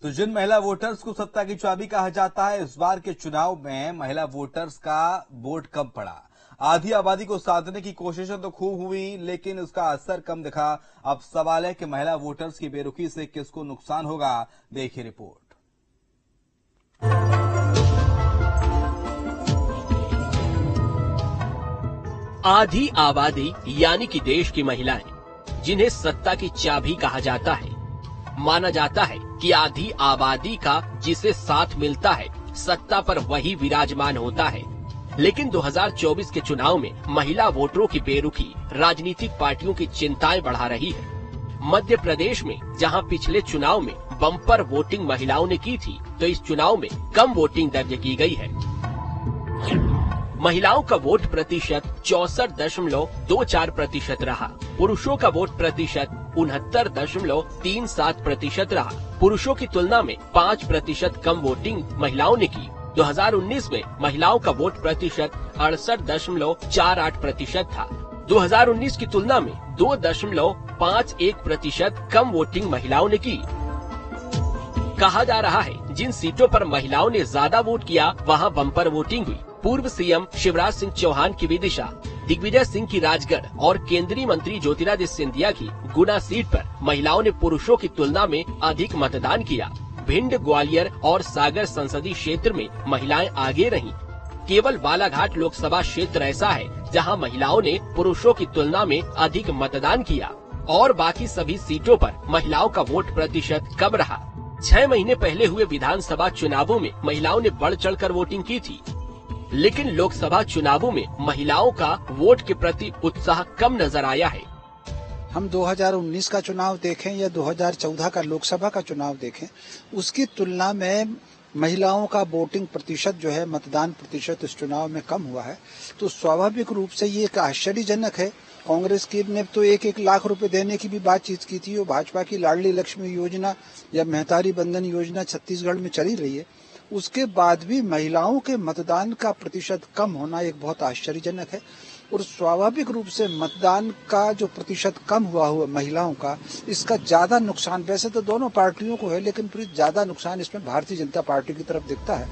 तो जिन महिला वोटर्स को सत्ता की चाबी कहा जाता है, इस बार के चुनाव में महिला वोटर्स का वोट कम पड़ा। आधी आबादी को साधने की कोशिशें तो खूब हुई, लेकिन उसका असर कम दिखा। अब सवाल है कि महिला वोटर्स की बेरुखी से किसको नुकसान होगा। देखिए रिपोर्ट। आधी आबादी यानी कि देश की महिलाएं, जिन्हें सत्ता की चाबी कहा जाता है। माना जाता है कि आधी आबादी का जिसे साथ मिलता है, सत्ता पर वही विराजमान होता है। लेकिन 2024 के चुनाव में महिला वोटरों की बेरुखी राजनीतिक पार्टियों की चिंताएं बढ़ा रही है। मध्य प्रदेश में जहां पिछले चुनाव में बम्पर वोटिंग महिलाओं ने की थी, तो इस चुनाव में कम वोटिंग दर्ज की गई है। महिलाओं का वोट प्रतिशत 64.24% रहा। पुरुषों का वोट प्रतिशत 69.37% रहा। पुरुषों की तुलना में 5% कम वोटिंग महिलाओं ने की। 2019 में महिलाओं का वोट प्रतिशत 68.48% था। 2019 की तुलना में 2.51% कम वोटिंग महिलाओं ने की। कहा जा रहा है, जिन सीटों पर महिलाओं ने ज्यादा वोट किया, वहां बम्पर वोटिंग हुई। पूर्व सीएम शिवराज सिंह चौहान की विदिशा, दिग्विजय सिंह की राजगढ़ और केंद्रीय मंत्री ज्योतिरादित्य सिंधिया की गुना सीट पर महिलाओं ने पुरुषों की तुलना में अधिक मतदान किया। भिंड, ग्वालियर और सागर संसदीय क्षेत्र में महिलाएं आगे रहीं। केवल बालाघाट लोकसभा क्षेत्र ऐसा है जहां महिलाओं ने पुरुषों की तुलना में अधिक मतदान किया और बाकी सभी सीटों पर महिलाओं का वोट प्रतिशत कम रहा। 6 महीने पहले हुए विधानसभा चुनावों में महिलाओं ने बढ़ चढ़कर वोटिंग की थी, लेकिन लोकसभा चुनावों में महिलाओं का वोट के प्रति उत्साह कम नजर आया है। हम 2019 का चुनाव देखें या 2014 का लोकसभा का चुनाव देखें, उसकी तुलना में महिलाओं का वोटिंग प्रतिशत जो है, मतदान प्रतिशत इस चुनाव में कम हुआ है। तो स्वाभाविक रूप से ये एक आश्चर्यजनक है। कांग्रेस की ने तो 1-1 लाख रुपए देने की भी बातचीत की थी और भाजपा की लाडली लक्ष्मी योजना या मेहतारी बंधन योजना छत्तीसगढ़ में चली रही है। उसके बाद भी महिलाओं के मतदान का प्रतिशत कम होना एक बहुत आश्चर्यजनक है। और स्वाभाविक रूप से मतदान का जो प्रतिशत कम हुआ महिलाओं का, इसका ज्यादा नुकसान वैसे तो दोनों पार्टियों को है, लेकिन फिर ज्यादा नुकसान इसमें भारतीय जनता पार्टी की तरफ दिखता है।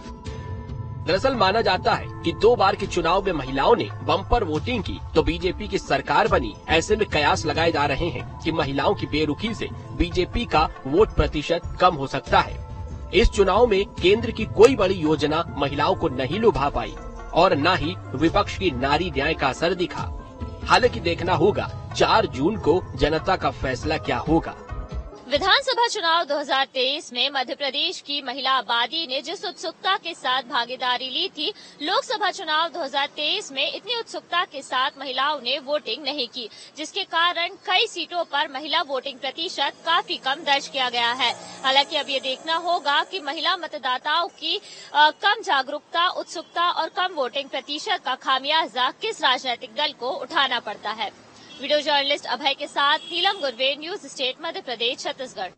दरअसल माना जाता है कि 2 बार के चुनाव में महिलाओं ने बम्पर वोटिंग की तो बीजेपी की सरकार बनी। ऐसे में कयास लगाए जा रहे हैं कि महिलाओं की बेरुखी से बीजेपी का वोट प्रतिशत कम हो सकता है। इस चुनाव में केंद्र की कोई बड़ी योजना महिलाओं को नहीं लुभा पाई और न ही विपक्ष की नारी न्याय का असर दिखा। हालांकि देखना होगा 4 जून को जनता का फैसला क्या होगा। विधानसभा चुनाव 2023 में मध्य प्रदेश की महिला आबादी ने जिस उत्सुकता के साथ भागीदारी ली थी, लोकसभा चुनाव 2023 में इतनी उत्सुकता के साथ महिलाओं ने वोटिंग नहीं की, जिसके कारण कई सीटों पर महिला वोटिंग प्रतिशत काफी कम दर्ज किया गया है। हालांकि अब ये देखना होगा कि महिला मतदाताओं की कम जागरूकता, उत्सुकता और कम वोटिंग प्रतिशत का खामियाजा किस राजनीतिक दल को उठाना पड़ता है। वीडियो जर्नलिस्ट अभय के साथ नीलम गुरवे, न्यूज स्टेट मध्य प्रदेश, छत्तीसगढ़।